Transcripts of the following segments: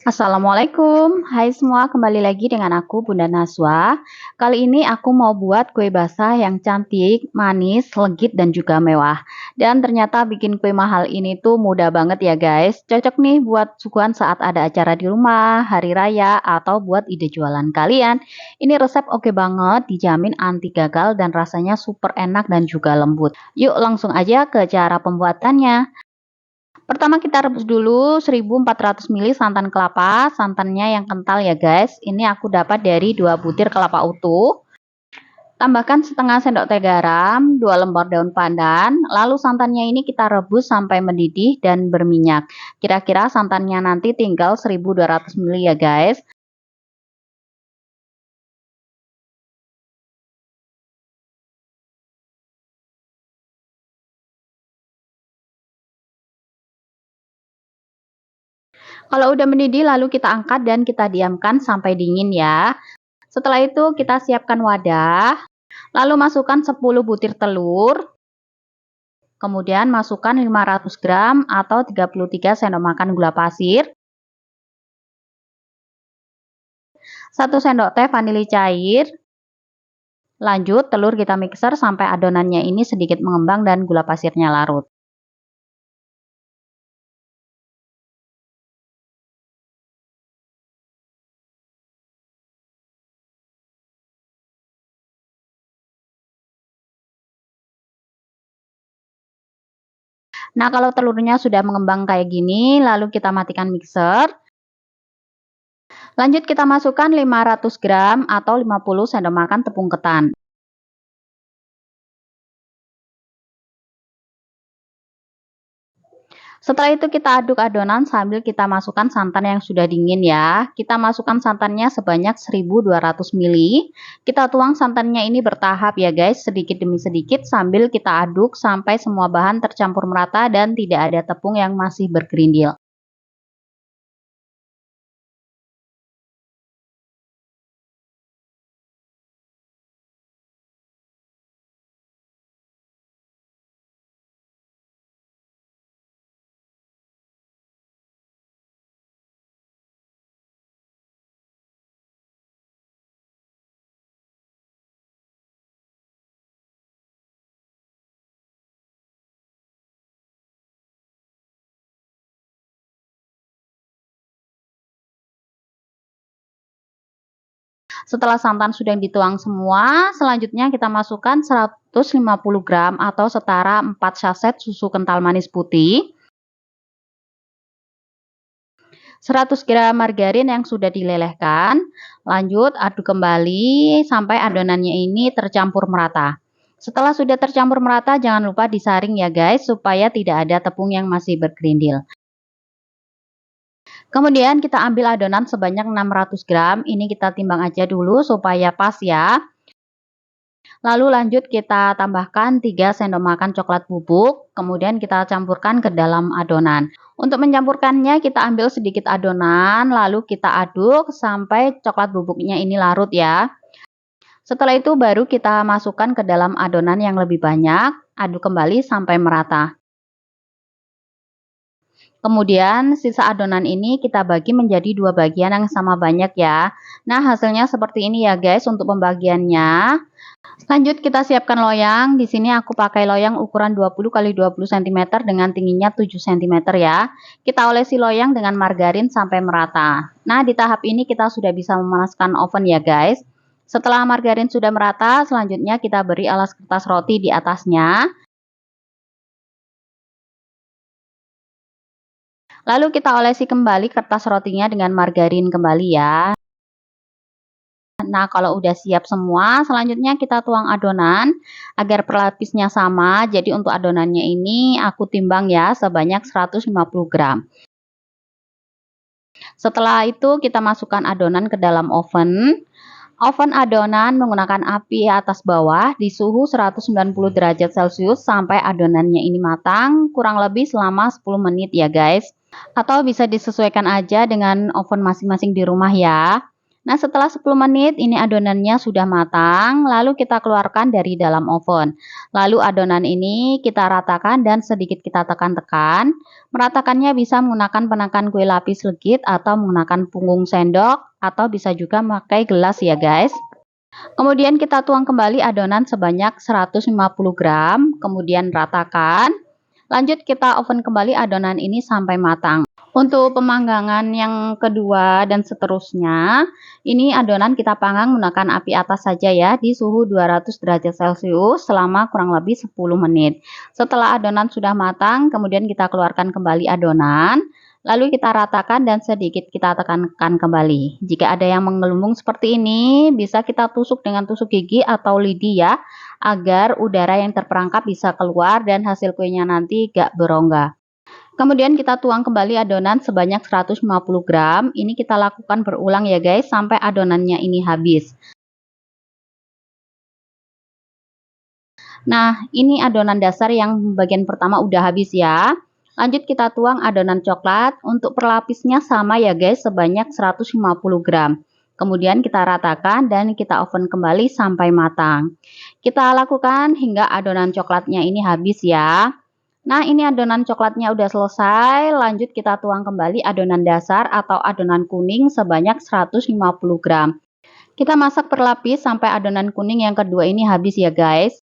Assalamualaikum, hai semua, kembali lagi dengan aku Bunda Naswa. Kali ini aku mau buat kue basah yang cantik, manis, legit dan juga mewah. Dan ternyata bikin kue mahal ini tuh mudah banget ya guys. Cocok nih buat suguhan saat ada acara di rumah, hari raya, atau buat ide jualan kalian. Ini resep oke banget, dijamin anti gagal dan rasanya super enak dan juga lembut. Yuk langsung aja ke cara pembuatannya. Pertama kita rebus dulu 1400 ml santan kelapa, santannya yang kental ya guys. Ini aku dapat dari 2 butir kelapa utuh. Tambahkan setengah sendok teh garam, 2 lembar daun pandan, lalu santannya ini kita rebus sampai mendidih dan berminyak. Kira-kira santannya nanti tinggal 1200 ml ya guys. Kalau udah mendidih lalu kita angkat dan kita diamkan sampai dingin ya. Setelah itu kita siapkan wadah, lalu masukkan 10 butir telur. Kemudian masukkan 500 gram atau 33 sendok makan gula pasir, 1 sendok teh vanili cair. Lanjut telur kita mixer sampai adonannya ini sedikit mengembang dan gula pasirnya larut. Nah, kalau telurnya sudah mengembang kayak gini, lalu kita matikan mixer. Lanjut kita masukkan 500 gram atau 50 sendok makan tepung ketan. Setelah itu kita aduk adonan sambil kita masukkan santan yang sudah dingin ya. Kita masukkan santannya sebanyak 1200 ml. Kita tuang santannya ini bertahap ya guys, sedikit demi sedikit sambil kita aduk sampai semua bahan tercampur merata dan tidak ada tepung yang masih bergerindil. Setelah santan sudah dituang semua, selanjutnya kita masukkan 150 gram atau setara 4 saset susu kental manis putih, 100 gram margarin yang sudah dilelehkan. Lanjut aduk kembali sampai adonannya ini tercampur merata. Setelah sudah tercampur merata, jangan lupa disaring ya guys, supaya tidak ada tepung yang masih bergerindil. Kemudian kita ambil adonan sebanyak 600 gram, ini kita timbang aja dulu supaya pas ya. Lalu lanjut kita tambahkan 3 sendok makan coklat bubuk, kemudian kita campurkan ke dalam adonan. Untuk mencampurkannya kita ambil sedikit adonan, lalu kita aduk sampai coklat bubuknya ini larut ya. Setelah itu baru kita masukkan ke dalam adonan yang lebih banyak, aduk kembali sampai merata. Kemudian sisa adonan ini kita bagi menjadi 2 bagian yang sama banyak ya. Nah, hasilnya seperti ini ya guys untuk pembagiannya. Lanjut kita siapkan loyang. Di sini aku pakai loyang ukuran 20 x 20 cm dengan tingginya 7 cm ya. Kita olesi loyang dengan margarin sampai merata. Nah, di tahap ini kita sudah bisa memanaskan oven ya guys. Setelah margarin sudah merata, selanjutnya kita beri alas kertas roti di atasnya. Lalu kita olesi kembali kertas rotinya dengan margarin kembali ya. Nah, kalau udah siap semua, selanjutnya kita tuang adonan agar pelapisnya sama. Jadi untuk adonannya ini aku timbang ya sebanyak 150 gram. Setelah itu kita masukkan adonan ke dalam oven. Oven adonan menggunakan api atas bawah di suhu 190 derajat Celcius sampai adonannya ini matang kurang lebih selama 10 menit ya guys. Atau bisa disesuaikan aja dengan oven masing-masing di rumah ya. Nah, setelah 10 menit ini adonannya sudah matang, lalu kita keluarkan dari dalam oven. Lalu adonan ini kita ratakan dan sedikit kita tekan-tekan. Meratakannya bisa menggunakan penakan kue lapis legit atau menggunakan punggung sendok atau bisa juga memakai gelas ya guys. Kemudian kita tuang kembali adonan sebanyak 150 gram, kemudian ratakan. Lanjut kita oven kembali adonan ini sampai matang. Untuk pemanggangan yang kedua dan seterusnya, ini adonan kita panggang menggunakan api atas saja ya, di suhu 200 derajat Celcius selama kurang lebih 10 menit. Setelah adonan sudah matang, kemudian kita keluarkan kembali adonan, lalu kita ratakan dan sedikit kita tekan-tekan kembali. Jika ada yang menggelembung seperti ini, bisa kita tusuk dengan tusuk gigi atau lidi ya, agar udara yang terperangkap bisa keluar dan hasil kuenya nanti gak berongga. Kemudian kita tuang kembali adonan sebanyak 150 gram. Ini kita lakukan berulang ya guys, sampai adonannya ini habis. Nah, ini adonan dasar yang bagian pertama udah habis ya. Lanjut kita tuang adonan coklat. Untuk perlapisnya sama ya guys, sebanyak 150 gram. Kemudian kita ratakan dan kita oven kembali sampai matang. Kita lakukan hingga adonan coklatnya ini habis ya. Nah, ini adonan coklatnya udah selesai. Lanjut kita tuang kembali adonan dasar atau adonan kuning sebanyak 150 gram. Kita masak per lapis sampai adonan kuning yang kedua ini habis ya guys.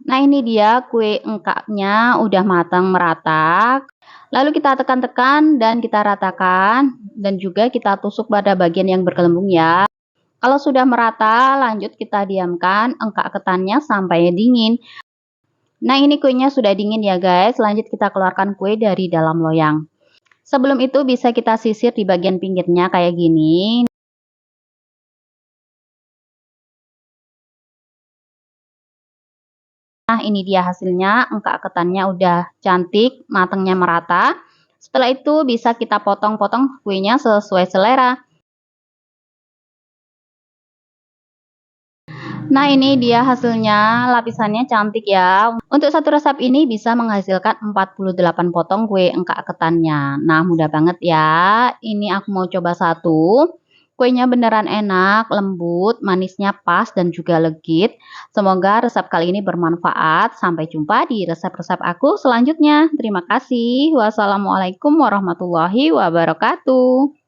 Nah, ini dia kue engkaknya udah matang merata. Lalu kita tekan-tekan dan kita ratakan dan juga kita tusuk pada bagian yang bergelembung ya. Kalau sudah merata, lanjut kita diamkan engkak ketannya sampai dingin. Nah, ini kuenya sudah dingin ya guys. Lanjut kita keluarkan kue dari dalam loyang. Sebelum itu bisa kita sisir di bagian pinggirnya kayak gini. Nah, ini dia hasilnya. Engkak ketannya udah cantik, matangnya merata. Setelah itu bisa kita potong-potong kuenya sesuai selera. Nah, ini dia hasilnya, lapisannya cantik ya. Untuk satu resep ini bisa menghasilkan 48 potong kue engkak ketannya. Nah, mudah banget ya. Ini aku mau coba satu. Kuenya beneran enak, lembut, manisnya pas dan juga legit. Semoga resep kali ini bermanfaat. Sampai jumpa di resep-resep aku selanjutnya. Terima kasih. Wassalamualaikum warahmatullahi wabarakatuh.